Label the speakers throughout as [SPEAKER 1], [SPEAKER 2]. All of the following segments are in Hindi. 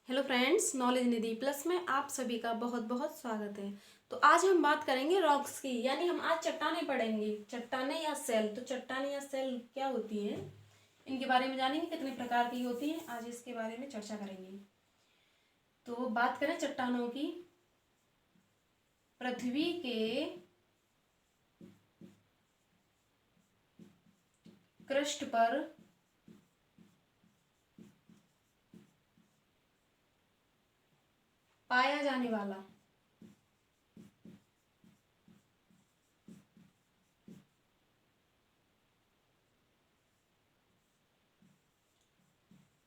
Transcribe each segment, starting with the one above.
[SPEAKER 1] हेलो फ्रेंड्स, नॉलेज निधि प्लस में आप सभी का बहुत बहुत स्वागत है। तो आज हम बात करेंगे रॉक्स की, यानी हम आज चट्टानें पढ़ेंगे। चट्टानें या सेल, तो चट्टानें या सेल क्या होती हैं, इनके बारे में जानेंगे। कितने प्रकार की होती हैं, आज इसके बारे में चर्चा करेंगे। तो बात करें चट्टानों की। पृथ्वी के पृष्ठ पर पाया जाने वाला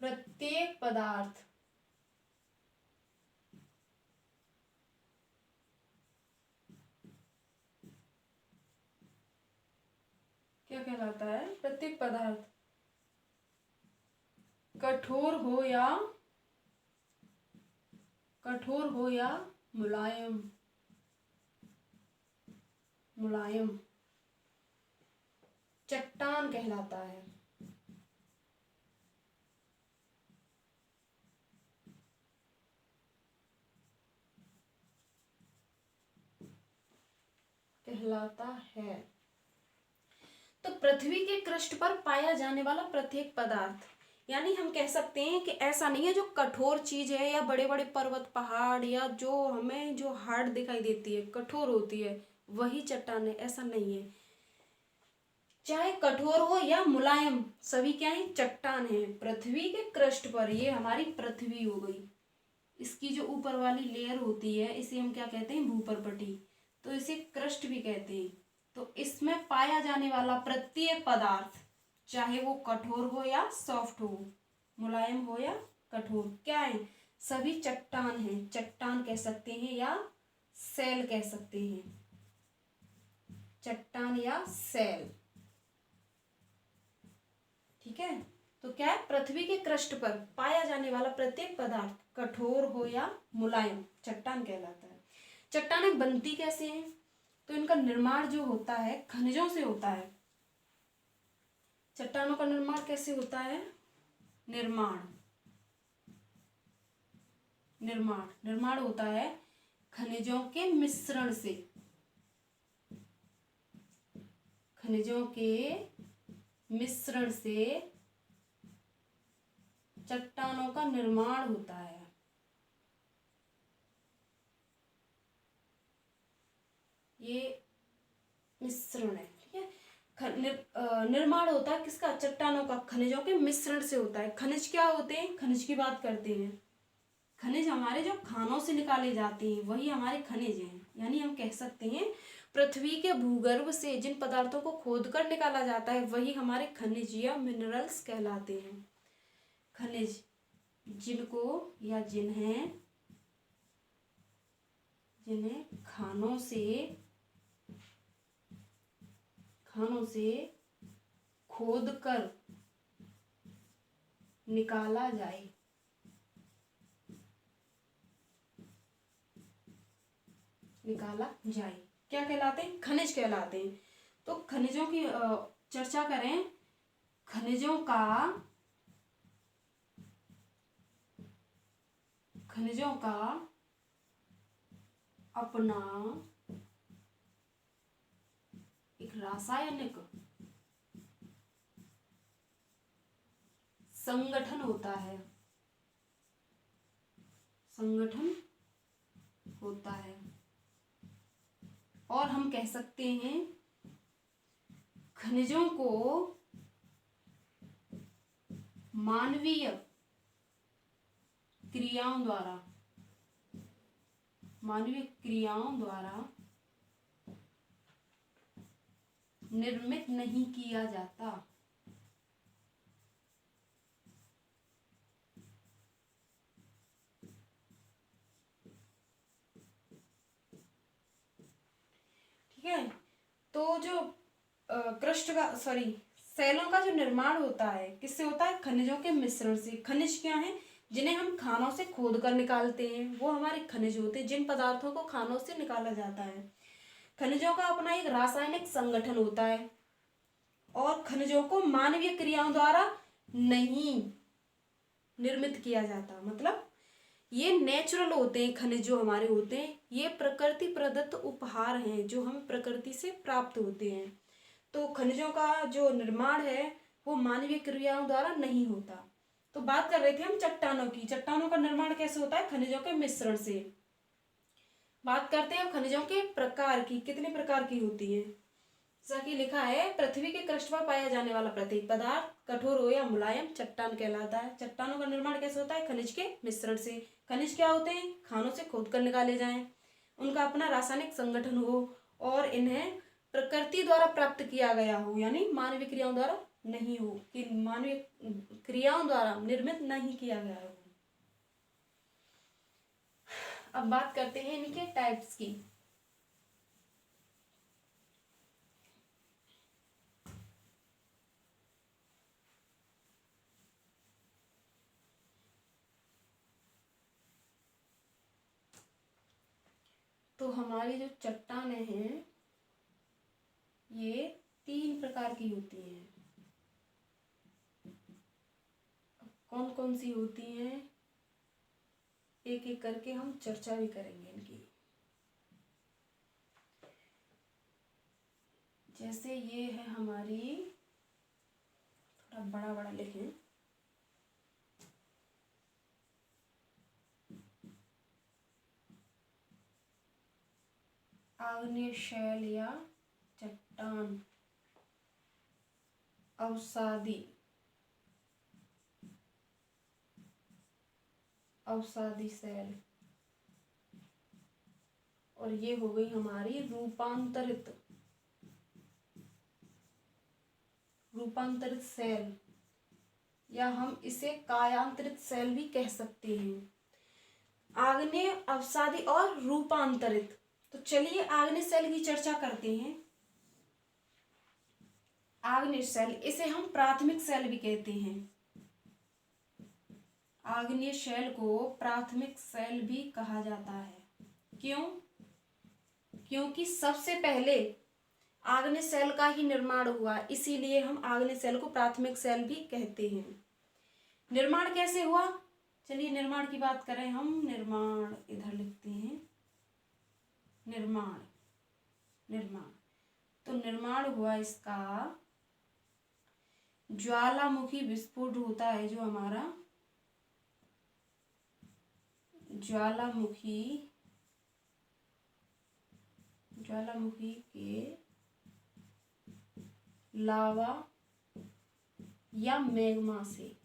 [SPEAKER 1] प्रत्येक पदार्थ क्या कहलाता है? प्रत्येक पदार्थ कठोर हो या मुलायम मुलायम चट्टान कहलाता है। कहलाता है। तो पृथ्वी के पृष्ठ पर पाया जाने वाला प्रत्येक पदार्थ, यानी हम कह सकते हैं कि ऐसा नहीं है जो कठोर चीज है या बड़े बड़े पर्वत पहाड़ या जो हमें जो हार्ड दिखाई देती है, कठोर होती है, वही चट्टान है, ऐसा नहीं है। चाहे कठोर हो या मुलायम, सभी क्या है? चट्टान है। पृथ्वी के पृष्ठ पर, ये हमारी पृथ्वी हो गई, इसकी जो ऊपर वाली लेयर होती है इसे हम क्या कहते हैं? भूपर्पटी। तो इसे क्रस्ट भी कहते हैं। तो इसमें पाया जाने वाला प्रत्येक पदार्थ, चाहे वो कठोर हो या सॉफ्ट हो, मुलायम हो या कठोर, क्या है? सभी चट्टान है। चट्टान कह सकते हैं या सेल कह सकते हैं। चट्टान या सेल, ठीक है। तो क्या है? पृथ्वी के पृष्ठ पर पाया जाने वाला प्रत्येक पदार्थ कठोर हो या मुलायम चट्टान कहलाता है। चट्टानें बनती कैसे हैं? तो इनका निर्माण जो होता है खनिजों से होता है। चट्टानों का निर्माण कैसे होता है? निर्माण निर्माण निर्माण होता है खनिजों के मिश्रण से। खनिजों के मिश्रण से चट्टानों का निर्माण होता है। ये मिश्रण है, ठीक है। निर्माण होता है किसका? चट्टानों का खनिजों के मिश्रण से होता है। खनिज क्या होते हैं? खनिज की बात करते हैं। खनिज हमारे जो खानों से निकाले जाते हैं वही हमारे खनिज हैं। यानी हम कह सकते हैं पृथ्वी के भूगर्भ से जिन पदार्थों को खोदकर निकाला जाता है वही हमारे खनिज या मिनरल्स कहलाते हैं। खनिज जिनको या जिन्हें खानों से खोदकर निकाला जाए, क्या कहलाते हैं? खनिज कहलाते हैं। तो खनिजों की चर्चा करें। खनिजों का अपना एक रासायनिक संगठन होता है। और हम कह सकते हैं खनिजों को मानवीय क्रियाओं द्वारा निर्मित नहीं किया जाता। ठीक है। तो जो सेलों का जो निर्माण होता है किससे होता है? खनिजों के मिश्रण से। खनिज क्या है? जिन्हें हम खानों से खोद कर निकालते हैं वो हमारे खनिज होते हैं, जिन पदार्थों को खानों से निकाला जाता है। खनिजों का अपना एक रासायनिक संगठन होता है और खनिजों को मानवीय क्रियाओं द्वारा नहीं निर्मित किया जाता। मतलब ये नेचुरल होते हैं खनिज जो हमारे होते हैं, ये प्रकृति प्रदत्त उपहार हैं जो हमें प्रकृति से प्राप्त होते हैं। तो खनिजों का जो निर्माण है वो मानवीय क्रियाओं द्वारा नहीं होता। तो बात कर रहे थे हम चट्टानों की। चट्टानों का निर्माण कैसे होता है? खनिजों के मिश्रण से। बात करते हैं खनिजों के प्रकार की, कितने प्रकार की होती है। जैसा कि लिखा है, पृथ्वी के कृष्ण पर पाया जाने वाला प्रत्येक पदार्थ कठोर हो या मुलायम चट्टान कहलाता है। चट्टानों का निर्माण कैसे होता है? खनिज के मिश्रण से। खनिज क्या होते हैं? खानों से खोद कर निकाले जाएं, उनका अपना रासायनिक संगठन हो और इन्हें प्रकृति द्वारा प्राप्त किया गया हो, यानी मानवीय क्रियाओं द्वारा नहीं हो, कि मानवीय क्रियाओं द्वारा निर्मित नहीं किया गया हो। अब बात करते हैं इनके टाइप्स की। तो हमारी जो चट्टानें हैं ये 3 प्रकार की होती हैं। कौन कौन सी होती हैं एक एक करके हम चर्चा भी करेंगे इनकी। जैसे ये है हमारी, थोड़ा बड़ा बड़ा लिखें, आग्नेय शैल या चट्टान, अवसादी शैल, और ये हो गई हमारी रूपांतरित सेल, या हम इसे कायांतरित सेल भी कह सकते हैं। आग्नेय, अवसादी और रूपांतरित। तो चलिए आग्नेय सेल की चर्चा करते हैं। आग्नेय सेल, इसे हम प्राथमिक सेल भी कहते हैं। आग्नेय सेल को प्राथमिक सेल भी कहा जाता है। क्यों? क्योंकि सबसे पहले आग्नेय सेल का ही निर्माण हुआ, इसीलिए हम आग्नेय सेल को प्राथमिक सेल भी कहते हैं। निर्माण कैसे हुआ? चलिए निर्माण की बात करें हम। निर्माण इधर लिखते हैं, निर्माण। तो निर्माण हुआ इसका, ज्वालामुखी विस्फोट होता है जो हमारा, ज्वालामुखी के लावा या मैग्मा से।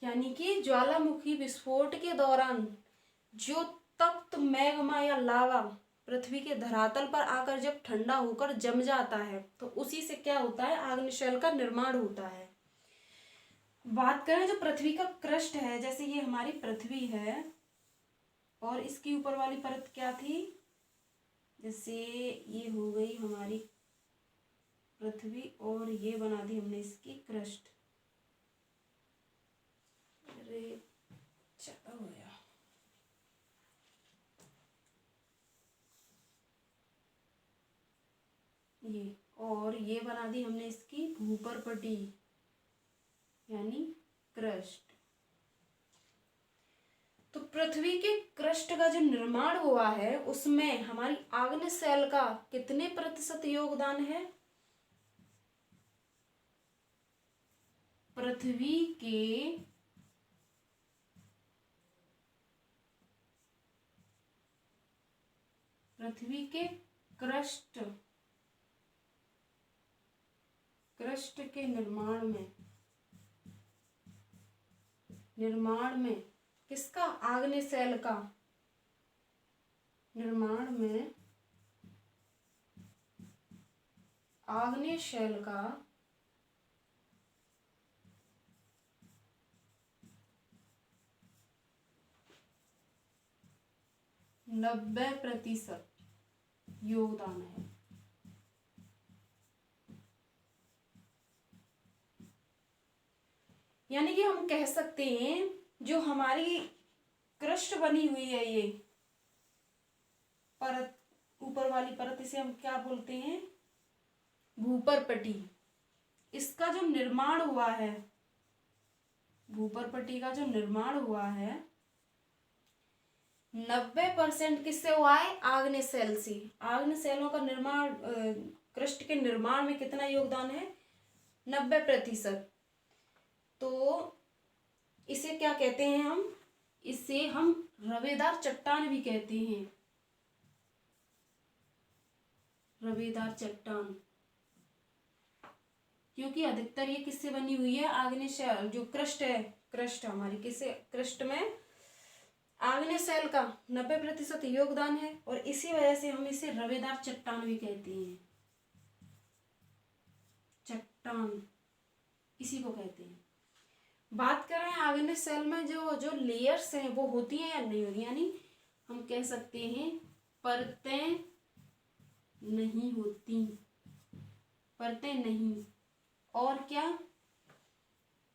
[SPEAKER 1] यानी कि ज्वालामुखी विस्फोट के दौरान जो तप्त मैग्मा या लावा पृथ्वी के धरातल पर आकर जब ठंडा होकर जम जाता है, तो उसी से क्या होता है? आग्नेय शैल का निर्माण होता है। बात करें जो पृथ्वी का क्रस्ट है, जैसे ये हमारी पृथ्वी है और इसकी ऊपर वाली परत क्या थी? जैसे ये हो गई हमारी पृथ्वी और ये बना दी हमने इसकी क्रस्ट। अरे चला गया। ये, और ये बना दी हमने इसकी भूपर पट्टी यानी क्रस्ट। तो पृथ्वी के क्रस्ट का जो निर्माण हुआ है उसमें हमारी आग्नेय सेल का कितने प्रतिशत योगदान है? पृथ्वी के क्रस्ट के निर्माण में किसका? आग्नेय सेल का निर्माण में आग्नेय सेल का 90% योगदान है। यानी कि हम कह सकते हैं जो हमारी क्रस्ट बनी हुई है, ये परत, ऊपर वाली परत, इसे हम क्या बोलते हैं? भूपर पट्टी। इसका जो निर्माण हुआ है, भूपर्पटी का जो निर्माण हुआ है 90% किससे हुआ है? आग्नेय सेल से। आग्नेय सेलों का निर्माण, क्रस्ट के निर्माण में कितना योगदान है? 90%। तो इसे क्या कहते हैं हम? इसे हम रवेदार चट्टान भी कहते हैं, रवेदार चट्टान, क्योंकि अधिकतर ये किससे बनी हुई है? आग्नेय सेल, जो क्रस्ट है, क्रस्ट हमारी किससे, क्रस्ट में आग्नेय सेल का 90% योगदान है, और इसी वजह से हम इसे रवेदार चट्टान भी कहते हैं। चट्टान इसी को कहते हैं। बात करें आग्नेय सेल में जो जो लेयर्स हैं वो होती हैं या नहीं होती, यानी हम कह सकते हैं परतें नहीं होती, परतें नहीं, और क्या,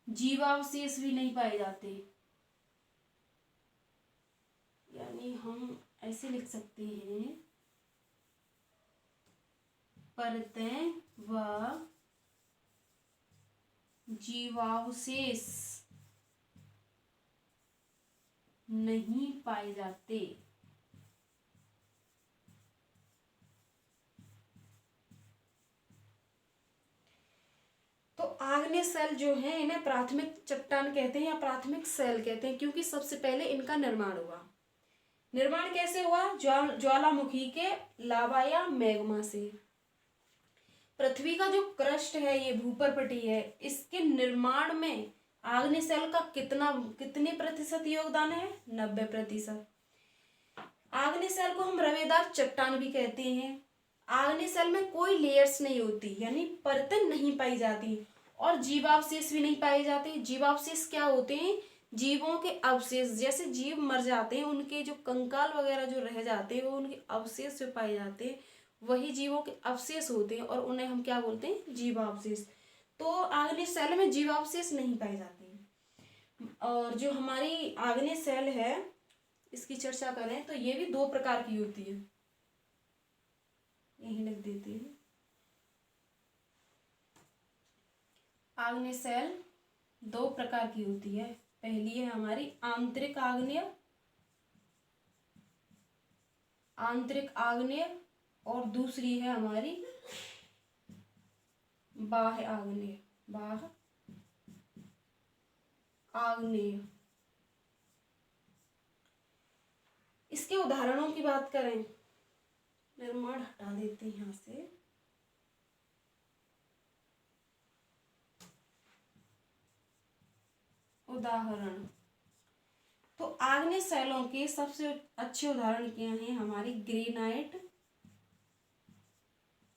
[SPEAKER 1] जीवावशेष भी नहीं पाए जाते। यानी हम ऐसे लिख सकते हैं परतें व जीवावशेष नहीं पाए जाते। तो आग्नेय सेल जो है इन्हें प्राथमिक चट्टान कहते हैं या प्राथमिक सेल कहते हैं, क्योंकि सबसे पहले इनका निर्माण हुआ। निर्माण कैसे हुआ? ज्वालामुखी के लावा या मैग्मा से। पृथ्वी का जो क्रस्ट है, ये भूपर्पटी है, इसके निर्माण में आग्नेय सेल का कितने प्रतिशत योगदान है? 90%। आग्नेय सेल को हम रवेदार चट्टान भी कहते हैं। आग्नेय सेल में कोई लेयर्स नहीं होती, यानी परतें नहीं पाई जाती, और जीवावशेष भी नहीं पाए जाते। जीवावशेष क्या होते हैं? जीवों के अवशेष, जैसे जीव मर जाते हैं उनके जो कंकाल वगैरह जो रह जाते हैं वो उनके अवशेष जो पाए जाते हैं, वही जीवों के अवशेष होते हैं, और उन्हें हम क्या बोलते हैं? जीवावशेष। तो आग्नेय सेल में जीवावशेष नहीं पाए जाते हैं। और जो हमारी आग्नेय सेल है, इसकी चर्चा करें तो ये भी 2 प्रकार की होती है, यही लिख देते हैं। आग्नेय सेल 2 प्रकार की होती है। पहली है हमारी आंतरिक आग्नेय, आंतरिक आग्नेय, और दूसरी है हमारी बाह्य आग्नेय, बाह्य आग्नेय। इसके उदाहरणों की बात करें, निर्माण हटा देते हैं यहाँ से। उदाहरण, तो आग्नेय सेलों के सबसे अच्छे उदाहरण क्या हैं? हमारी ग्रेनाइट,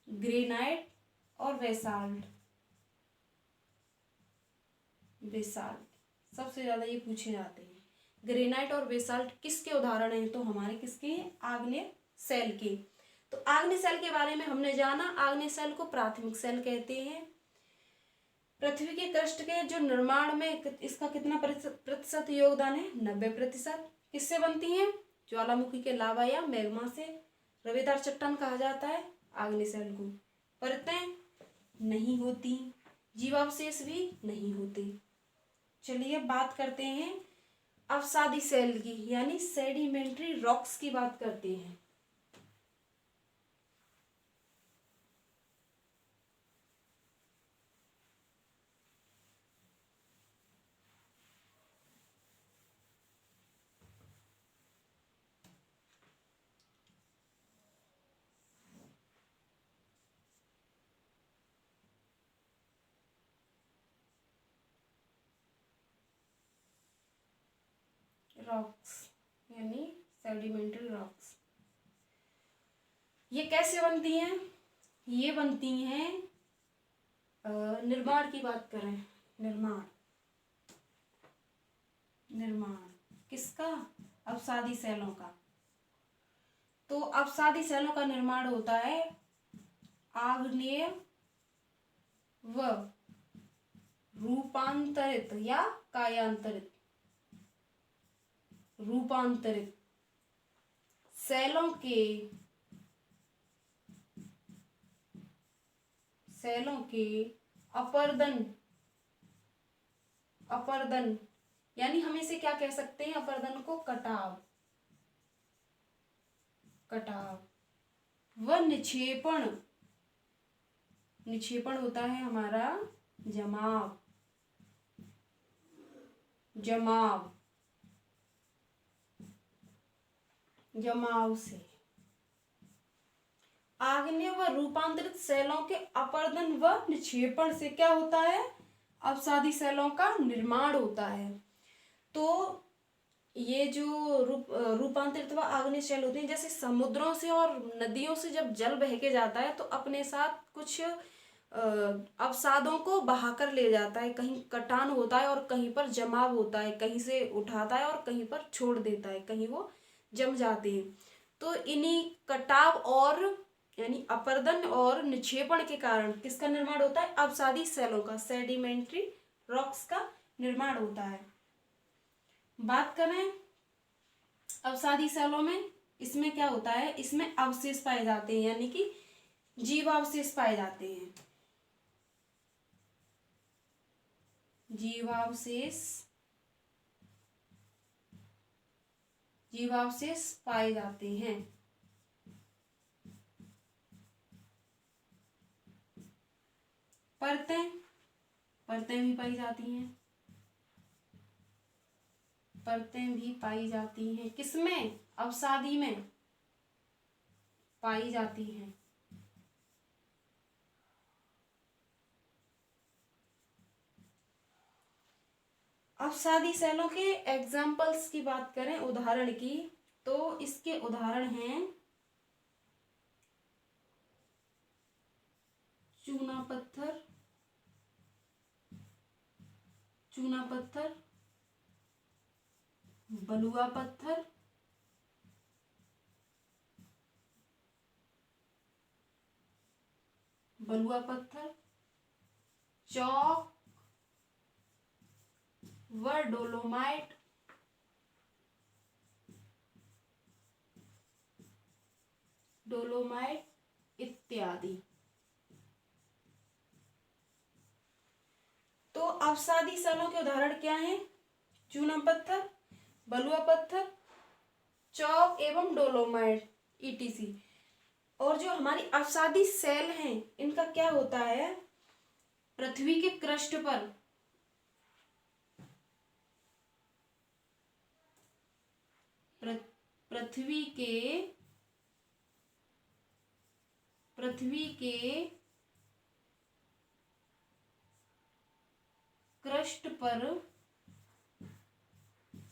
[SPEAKER 1] ग्रेनाइट और बेसाल्ट। बेसाल्ट सबसे ज्यादा ये पूछे जाते हैं। ग्रेनाइट और बेसाल्ट किसके उदाहरण हैं? तो हमारे किसके? आग्नेय सेल के। तो आग्नेय सेल के बारे में हमने जाना। आग्नेय सेल को प्राथमिक सेल कहते हैं। पृथ्वी के क्रस्ट के जो निर्माण में इसका कितना प्रतिशत योगदान है? 90%। किससे बनती है? ज्वालामुखी के लावा या मैग्मा से। रवेदार चट्टान कहा जाता है आग्नेय सेल को। परतें नहीं होती, जीवावशेष भी नहीं होते। चलिए बात करते हैं अवसादी सेल की, यानी सेडिमेंट्री रॉक्स की बात करते हैं। रॉक्स यानी सेडिमेंट्री रॉक्स, ये कैसे बनती हैं? ये बनती हैं, निर्माण की बात करें, निर्माण, निर्माण किसका? अवसादी सेलों का। तो अवसादी सेलों का निर्माण होता है आग्नेय व रूपांतरित या कायांतरित, रूपांतरित सेलों के अपर्दन, अपर्दन यानी हम इसे क्या कह सकते हैं, अपर्दन को कटाव, कटाव। व निक्षेपण, निक्षेपण होता है हमारा जमाव, जमाव, जमाव से। आग्नेय व रूपांतरित सेलों के अपर्दन व निक्षेपण से क्या होता है, अवसादी सेलों का निर्माण होता है। तो ये जो रूपांतरित व आग्नेय सेल होते हैं, जैसे समुद्रों से और नदियों से जब जल बह के जाता है तो अपने साथ कुछ अवसादों को बहाकर ले जाता है, कहीं कटान होता है और कहीं पर जमाव होता है, कहीं से उठाता है और कहीं पर छोड़ देता है, कहीं वो जम जाते हैं। तो इन्हीं कटाव और यानी अपर्दन और निक्षेपण के कारण किसका निर्माण होता है, अवसादी सेलों का, सेडिमेंट्री रॉक्स का निर्माण होता है। बात करें अवसादी सेलों में, इसमें क्या होता है, इसमें अवशेष पाए जाते हैं, यानी कि जीवावशेष पाए जाते हैं, जीवावशेष, जीवावशेष पाए जाते हैं। परतें, परतें भी पाई जाती हैं, परतें भी पाई जाती हैं, किसमें, अवसादी में पाई जाती हैं। अवसादी सेलों के एग्जाम्पल्स की बात करें, उदाहरण की, तो इसके उदाहरण हैं चूना पत्थर, चूना पत्थर, बलुआ पत्थर, बलुआ पत्थर, चौक व डोलोमाइट, डोलोमाइट इत्यादि। तो अवसादी सेलों के उदाहरण क्या हैं, चूना पत्थर, बलुआ पत्थर, चौक एवं डोलोमाइट ईटीसी। और जो हमारी अवसादी सेल हैं, इनका क्या होता है, पृथ्वी के क्रस्ट पर, पृथ्वी के क्रस्ट पर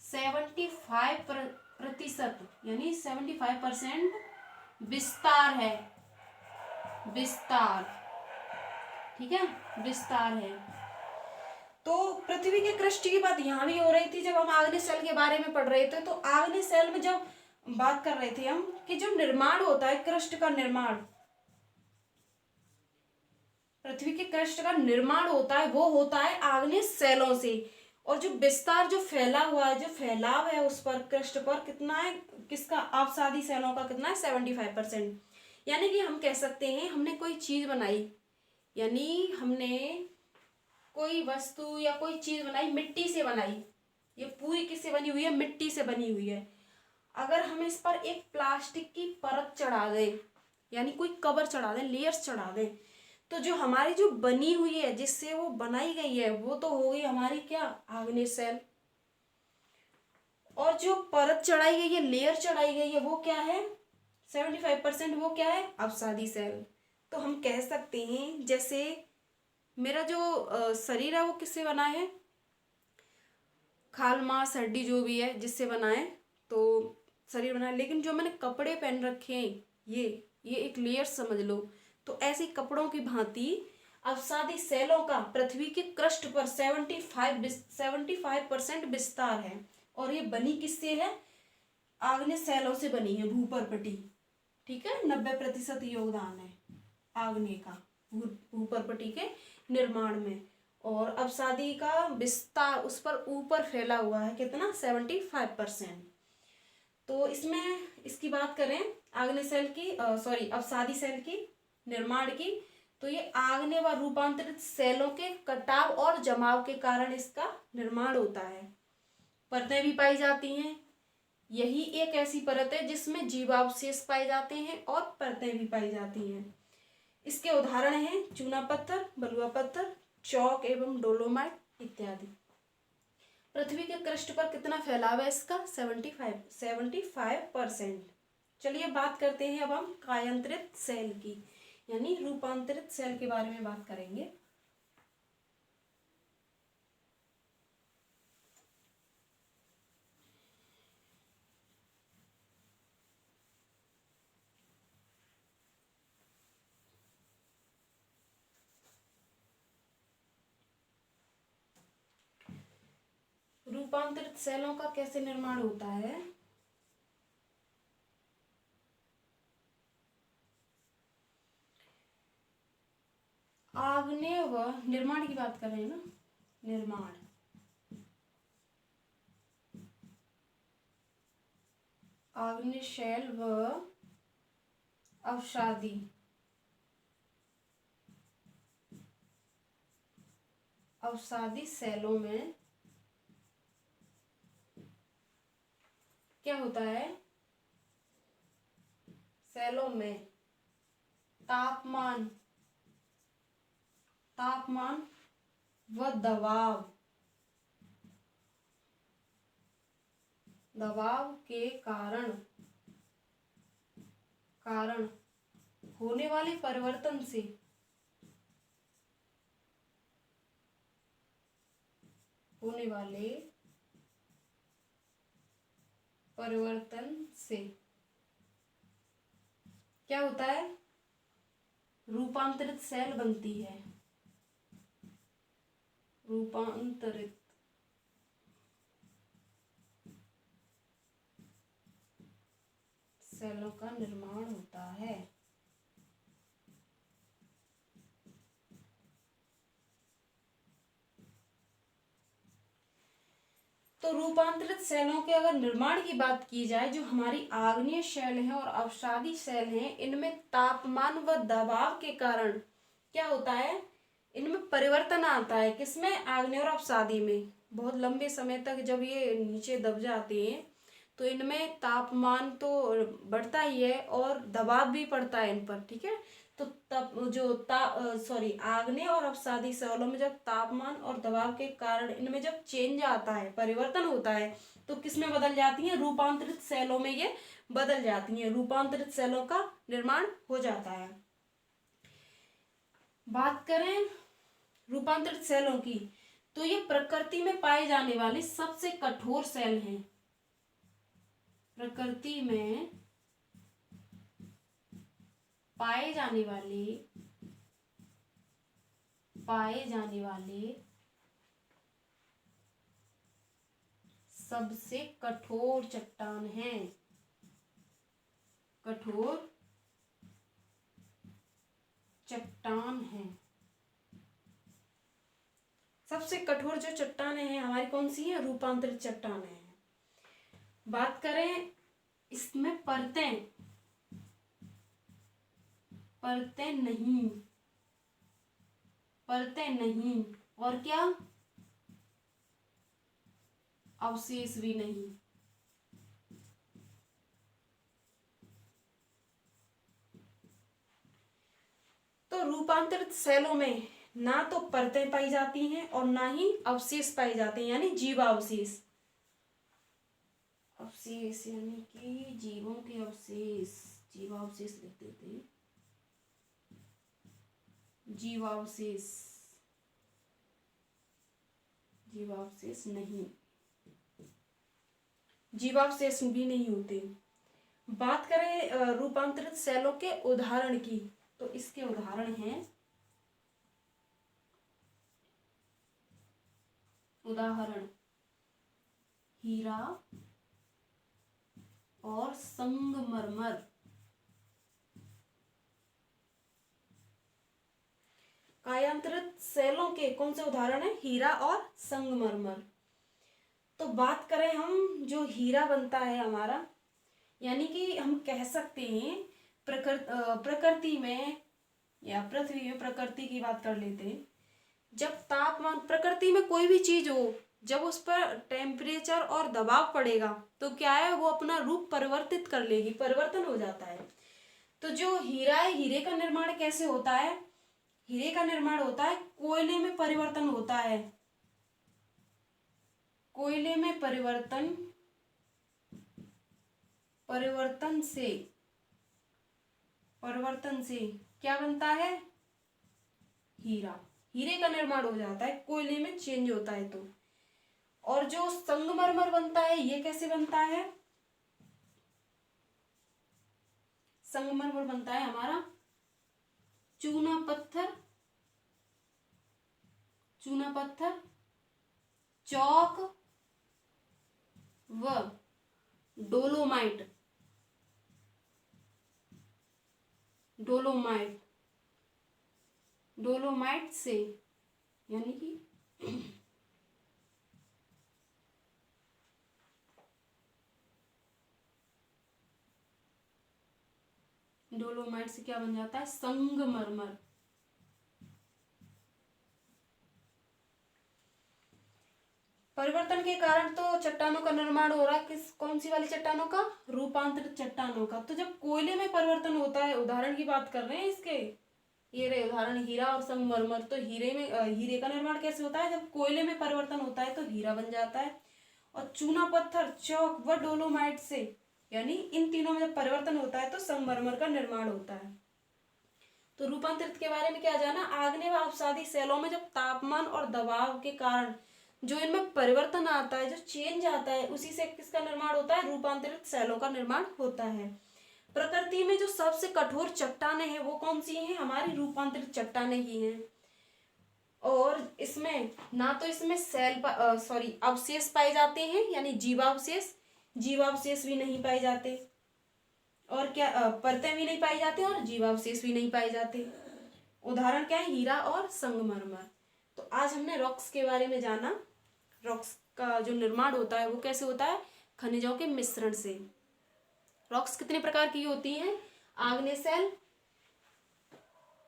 [SPEAKER 1] 75% यानी 75% विस्तार है, विस्तार, ठीक है, विस्तार है। तो पृथ्वी के क्रस्ट की बात यहाँ भी हो रही थी जब हम आग्नेय सेल के बारे में पढ़ रहे थे। तो आग्नेय सेल में जब बात कर रहे थे हम कि जो निर्माण होता है क्रस्ट का निर्माण, पृथ्वी के क्रस्ट का निर्माण होता है वो होता है आग्नेय सेलों से। और जो विस्तार, जो फैला हुआ है, जो फैलाव है उस पर क्रस्ट पर कितना है, किसका, अवसादी सेलों का कितना है, 75%। यानी कि हम कह सकते हैं हमने कोई चीज बनाई, यानी हमने कोई वस्तु या कोई चीज बनाई, मिट्टी से बनाई, ये पूरी किससे बनी हुई है, मिट्टी से बनी हुई है। अगर हम इस पर एक प्लास्टिक की परत चढ़ा दें, यानी कोई कवर चढ़ा दें, लेयर्स चढ़ा दें, तो जो हमारी जो बनी हुई है, जिससे वो बनाई गई है, वो तो हो गई हमारी क्या, आग्नेय सेल। और जो परत चढ़ाई गई है, लेयर चढ़ाई गई है, वो क्या है, 75%, वो क्या है, अवसादी सेल। तो हम कह सकते हैं जैसे मेरा जो शरीर है वो किससे बना है, खाल मांस हड्डी जो भी है जिससे बना है, तो शरीर बना है। लेकिन जो मैंने कपड़े पहन रखे हैं, ये एक लेयर समझ लो। तो ऐसे कपड़ों की भांति अवसादी सेलों का पृथ्वी के क्रस्ट पर 75% विस्तार है। और ये बनी किससे है, आग्नेय सेलों से बनी है, भूपर्पटी, ठीक है, 90% योगदान है आग्नेय का भूपर्पटी के निर्माण में। और अवसादी का विस्तार उस पर ऊपर फैला हुआ है, कितना, 75%। तो इसमें इसकी बात करें आग्नेय सेल की, सॉरी, अवसादी सेल की निर्माण की, तो ये आग्नेय व रूपांतरित सेलों के कटाव और जमाव के कारण इसका निर्माण होता है। परतें भी पाई जाती हैं। यही एक ऐसी परत है जिसमें जीवावशेष पाए जाते हैं और परतें भी पाई जाती हैं। इसके उदाहरण हैं चूना पत्थर, बलुआ पत्थर, चौक एवं डोलोमाइट इत्यादि। पृथ्वी के पृष्ठ पर कितना फैलाव है इसका? 75%। चलिए बात करते हैं अब हम कायांतरित सेल की, यानी रूपांतरित सेल के बारे में बात करेंगे। रूपांतरित सेलों का कैसे निर्माण होता है? आग्नेय व निर्माण की बात कर रहे हैं ना, निर्माण आग्नेय शैल व अवसादी सेलों में क्या होता है? सेलों में तापमान व दबाव के कारण होने वाले परिवर्तन से क्या होता है? रूपांतरित सेल बनती है। रूपांतरित सेलों का निर्माण होता है। तो रूपांतरित सेलों के अगर निर्माण की बात की जाए, जो हमारी आग्नेय सेल हैं और अवसादी सेल हैं, इनमें तापमान व दबाव के कारण क्या होता है? इनमें परिवर्तन आता है। किसमें? आग्नेय और अवसादी में। बहुत लंबे समय तक जब ये नीचे दब जाते हैं तो इनमें तापमान तो बढ़ता ही है और दबाव भी पड़ता है इन पर, ठीक है। तो तब जो आग्नेय और अवसादी सेलों में जब तापमान और दबाव के कारण इनमें जब चेंज आता है, परिवर्तन होता है, तो किसमें बदल जाती हैं? रूपांतरित सेलों में ये बदल जाती हैं। रूपांतरित सेलों का निर्माण हो जाता है। बात करें रूपांतरित सेलों की, तो ये प्रकृति में पाए जाने वाले सबसे कठोर सेल हैं। प्रकृति में पाए जाने वाले सबसे कठोर चट्टान हैं। सबसे कठोर जो चट्टानें हैं हमारी कौन सी है? रूपांतरित चट्टानें हैं। बात करें इसमें परतें नहीं और क्या? अवशेष भी नहीं। तो रूपांतरित सेलों में ना तो परतें पाई जाती हैं और ना ही अवशेष पाए जाते हैं, यानी जीवावशेष। यानी कि जीवों के अवशेष, जीवावशेष लिख देते हैं। जीवावशेष नहीं, जीवावशेष भी नहीं होते। बात करें रूपांतरित सेलों के उदाहरण की, तो इसके उदाहरण हैं, हीरा और संगमरमर। कायांतरित सेलों के कौन से उदाहरण है? हीरा और संगमरमर। तो बात करें हम, जो हीरा बनता है हमारा, यानी कि हम कह सकते हैं प्रकृति में या पृथ्वी में प्रकृति की बात कर लेते हैं, जब तापमान प्रकृति में कोई भी चीज हो, जब उस पर टेम्परेचर और दबाव पड़ेगा तो क्या है, वो अपना रूप परिवर्तित कर लेगी, परिवर्तन हो जाता है। तो जो हीरा है, हीरे का निर्माण कैसे होता है? हीरे का निर्माण होता है कोयले में परिवर्तन होता है, कोयले में परिवर्तन परिवर्तन से क्या बनता है? हीरा। हीरे का निर्माण हो जाता है, कोयले में चेंज होता है तो। और जो संगमरमर बनता है, ये कैसे बनता है? संगमरमर बनता है हमारा चूना पत्थर, चौक व डोलोमाइट से, यानी कि डोलोमाइट से क्या बन जाता है? संगमरमर। परिवर्तन के कारण तो चट्टानों का निर्माण हो रहा है, कौन सी वाली चट्टानों का? रूपांतरित चट्टानों का। तो जब कोयले में परिवर्तन होता है, उदाहरण की बात कर रहे हैं इसके, ये रहे उदाहरण हीरा और संगमरमर। तो हीरे का निर्माण कैसे होता है? जब कोयले में परिवर्तन होता है तो हीरा बन जाता है। और चूना पत्थर, चौक व डोलोमाइट से, यानी इन तीनों में जब परिवर्तन होता है तो संगमरमर का निर्माण होता है। तो रूपांतरित के बारे में क्या जाना? आग्नेय व अवसादी शैलों में जब तापमान और दबाव के कारण जो इनमें परिवर्तन आता है, जो चेंज आता है, उसी से किसका निर्माण होता है? रूपांतरित शैलों का निर्माण होता है। प्रकृति में जो सबसे कठोर चट्टानें हैं वो कौन सी हैं? हमारी रूपांतरित चट्टानें ही हैं। और इसमें ना तो इसमें अवशेष पाए जाते हैं, यानी जीवावशेष भी नहीं पाए जाते, और क्या परतें भी नहीं पाई जाती और जीवावशेष भी नहीं पाए जाते। उदाहरण क्या है? हीरा और संगमरमर। तो आज हमने रॉक्स के बारे में जाना। रॉक्स का जो निर्माण होता है वो कैसे होता है? खनिजों के मिश्रण से। रॉक्स कितने प्रकार की होती हैं? आग्नेय शैल,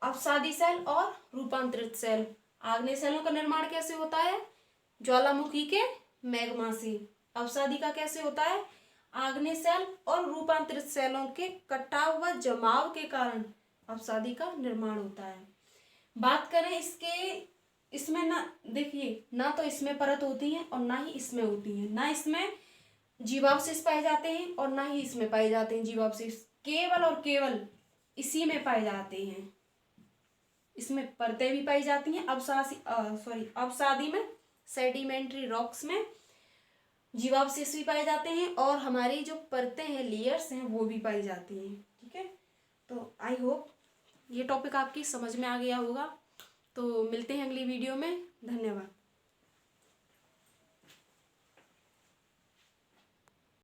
[SPEAKER 1] अवसादी शैल और रूपांतरित शैल। आग्नेय शैलों का निर्माण कैसे होता है? ज्वालामुखी के मैग्मा से। अवसादी का कैसे होता है? आग्नेय शैल और रूपांतरित शैलों के कटाव व जमाव के कारण अवसादी का निर्माण होता है। बात करें इसमें ना, देखिए, ना तो इसमें परत होती है और ना ही इसमें होती है, ना इसमें जीवावशेष पाए जाते हैं और ना ही इसमें पाए जाते हैं जीवावशेष, केवल और केवल इसी में पाए जाते हैं। इसमें परतें भी पाई जाती हैं, अवसादी में, सेडिमेंट्री रॉक्स में जीवावशेष भी पाए जाते हैं, और हमारी जो परतें हैं, लेयर्स हैं, वो भी पाई जाती हैं। ठीक है, तो आई होप ये टॉपिक आपकी समझ में आ गया होगा। तो मिलते हैं अगली वीडियो में। धन्यवाद।